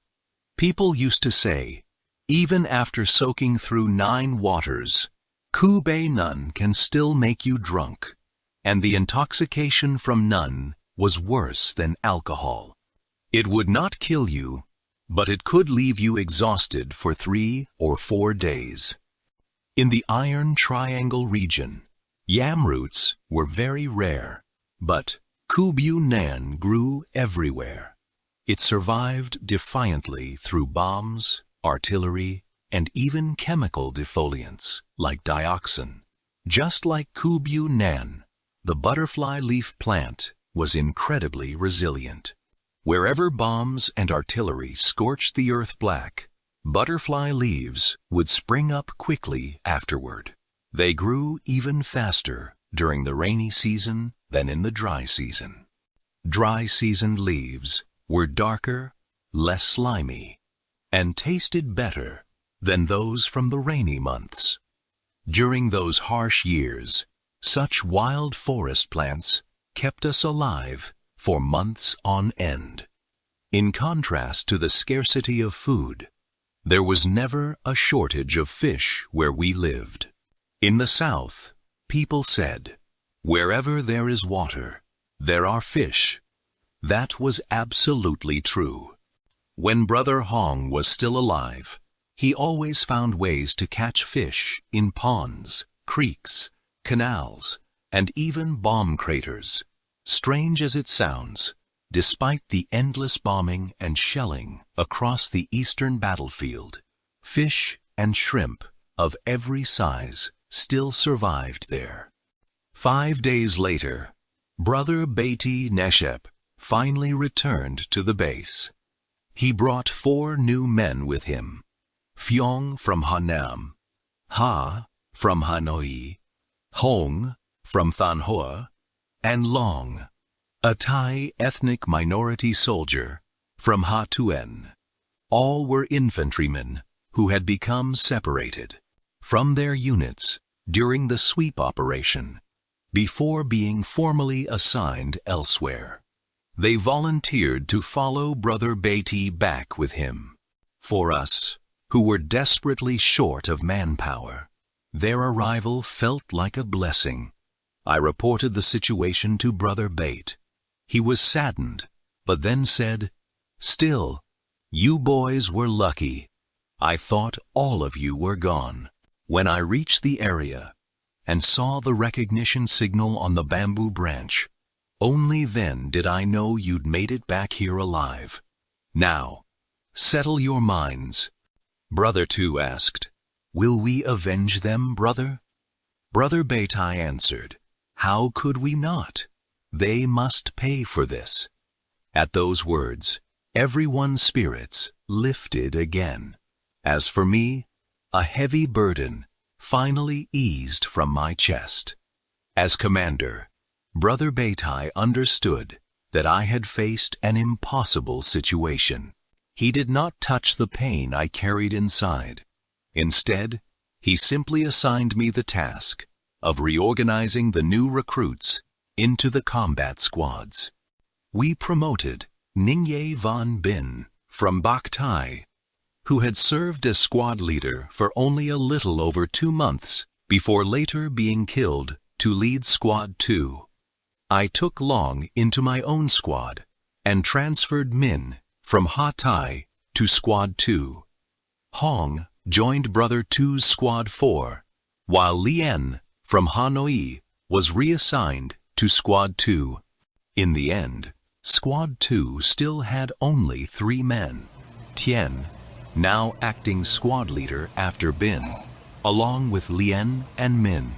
People used to say, even after soaking through 9 waters, kubei nun can still make you drunk, and the intoxication from nun was worse than alcohol. It would not kill you, but it could leave you exhausted for 3 or 4 days. In the Iron Triangle region, yam roots were very rare, but kubyu nan grew everywhere. It survived defiantly through bombs, artillery, and even chemical defoliants like dioxin. Just like kubyu nan, the butterfly leaf plant was incredibly resilient. Wherever bombs and artillery scorched the earth black, butterfly leaves would spring up quickly afterward. They grew even faster during the rainy season than in the dry season. Dry-seasoned leaves were darker, less slimy, and tasted better than those from the rainy months. During those harsh years, such wild forest plants kept us alive for months on end. In contrast to the scarcity of food, there was never a shortage of fish where we lived. In the South, people said, "Wherever there is water, there are fish." That was absolutely true. When Brother Hong was still alive, he always found ways to catch fish in ponds, creeks, canals, and even bomb craters. Strange as it sounds, despite the endless bombing and shelling across the eastern battlefield, fish and shrimp of every size still survived there. 5 days later, Brother Beatty Neshep finally returned to the base. He brought 4 new men with him: Phuong from Hanam, Ha from Hanoi, Hong from Than Hoa, and Long, a Thai ethnic minority soldier from Ha Tuen. All were infantrymen who had become separated from their units during the sweep operation before being formally assigned elsewhere. They volunteered to follow Brother Beatty back with him. For us, who were desperately short of manpower, their arrival felt like a blessing. I reported the situation to Brother Bate. He was saddened, but then said, "Still, you boys were lucky. I thought all of you were gone." When I reached the area and saw the recognition signal on the bamboo branch, only then did I know you'd made it back here alive. "Now, settle your minds." Brother Two asked, "Will we avenge them, brother?" Brother Beitai answered, "How could we not? They must pay for this." At those words, everyone's spirits lifted again. As for me, a heavy burden finally eased from my chest. As commander, Brother Beitai understood that I had faced an impossible situation. He did not touch the pain I carried inside. Instead, he simply assigned me the task of reorganizing the new recruits into the combat squads. We promoted Ningye Van Bin from Bak Tai, who had served as squad leader for only a little over 2 months before later being killed, to lead Squad 2. I took Long into my own squad and transferred Min from Ha Tai to Squad 2. Hong joined Brother Two's Squad 4, while Lien from Hanoi was reassigned to Squad 2. In the end, Squad 2 still had only 3 men. Tien, now acting squad leader after Bin, along with Lien and Min,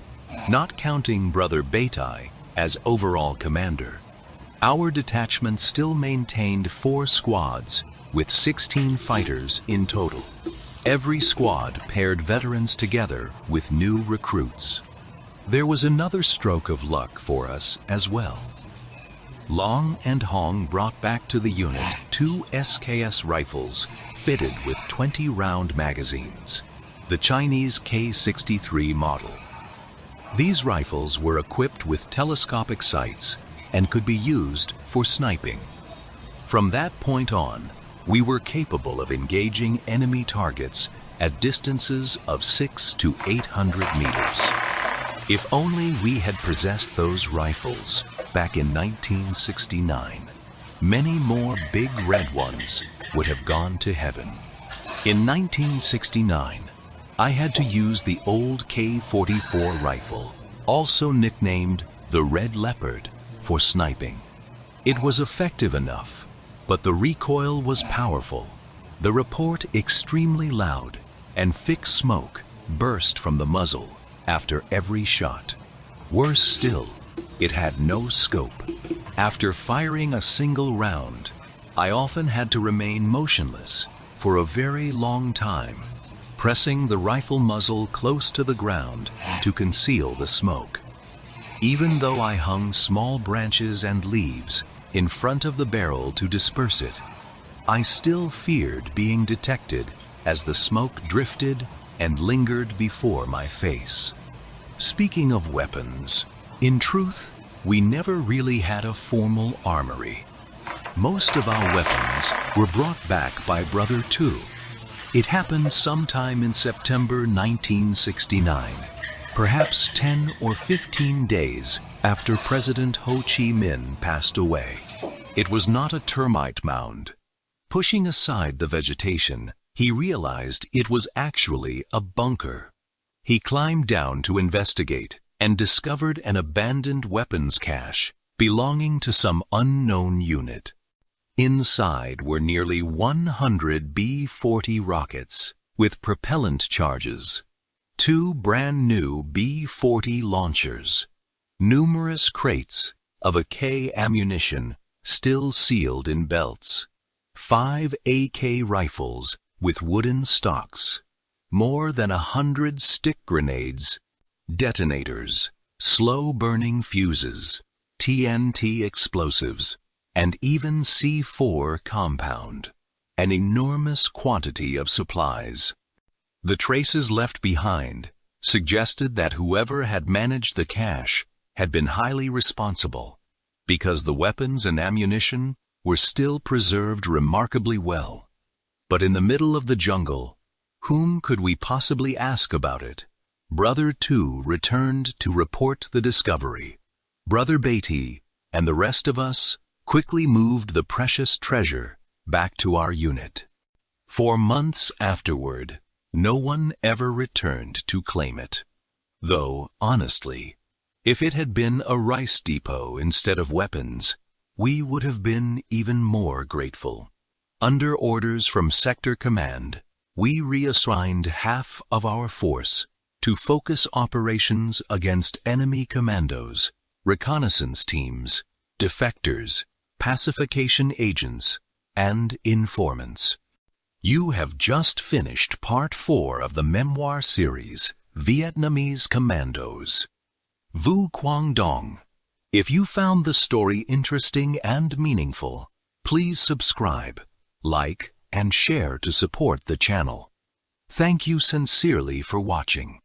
not counting Brother Beitai as overall commander. Our detachment still maintained 4 squads with 16 fighters in total. Every squad paired veterans together with new recruits. There was another stroke of luck for us as well. Long and Hong brought back to the unit 2 SKS rifles fitted with 20-round magazines, the Chinese K63 model. These rifles were equipped with telescopic sights and could be used for sniping. From that point on, we were capable of engaging enemy targets at distances of 600 to 800 meters. If only we had possessed those rifles back in 1969, many more big red ones would have gone to heaven. In 1969, I had to use the old K44 rifle, also nicknamed the Red Leopard, for sniping. It was effective enough, but the recoil was powerful, the report extremely loud, and thick smoke burst from the muzzle after every shot. Worse still, it had no scope. After firing a single round, I often had to remain motionless for a very long time, pressing the rifle muzzle close to the ground to conceal the smoke. Even though I hung small branches and leaves in front of the barrel to disperse it, I still feared being detected as the smoke drifted and lingered before my face. Speaking of weapons, in truth, we never really had a formal armory. Most of our weapons were brought back by Brother Two. It happened sometime in September 1969, perhaps 10 or 15 days after President Ho Chi Minh passed away. It was not a termite mound. Pushing aside the vegetation, he realized it was actually a bunker. He climbed down to investigate and discovered an abandoned weapons cache belonging to some unknown unit. Inside were nearly 100 B-40 rockets with propellant charges, 2 brand-new B-40 launchers, numerous crates of AK ammunition still sealed in belts, 5 AK rifles with wooden stocks, more than 100 stick grenades, detonators, slow-burning fuses, TNT explosives, and even C4 compound, an enormous quantity of supplies. The traces left behind suggested that whoever had managed the cache had been highly responsible, because the weapons and ammunition were still preserved remarkably well. But in the middle of the jungle, whom could we possibly ask about it? Brother Tu returned to report the discovery. Brother Beatty and the rest of us quickly moved the precious treasure back to our unit. For months afterward, no one ever returned to claim it. Though, honestly, if it had been a rice depot instead of weapons, we would have been even more grateful. Under orders from Sector Command, we reassigned half of our force to focus operations against enemy commandos, reconnaissance teams, defectors, pacification agents, and informants. You have just finished Part 4 of the memoir series, Vietnamese Commandos. Vu Quang Dong. If you found the story interesting and meaningful, please subscribe, like, and share to support the channel. Thank you sincerely for watching.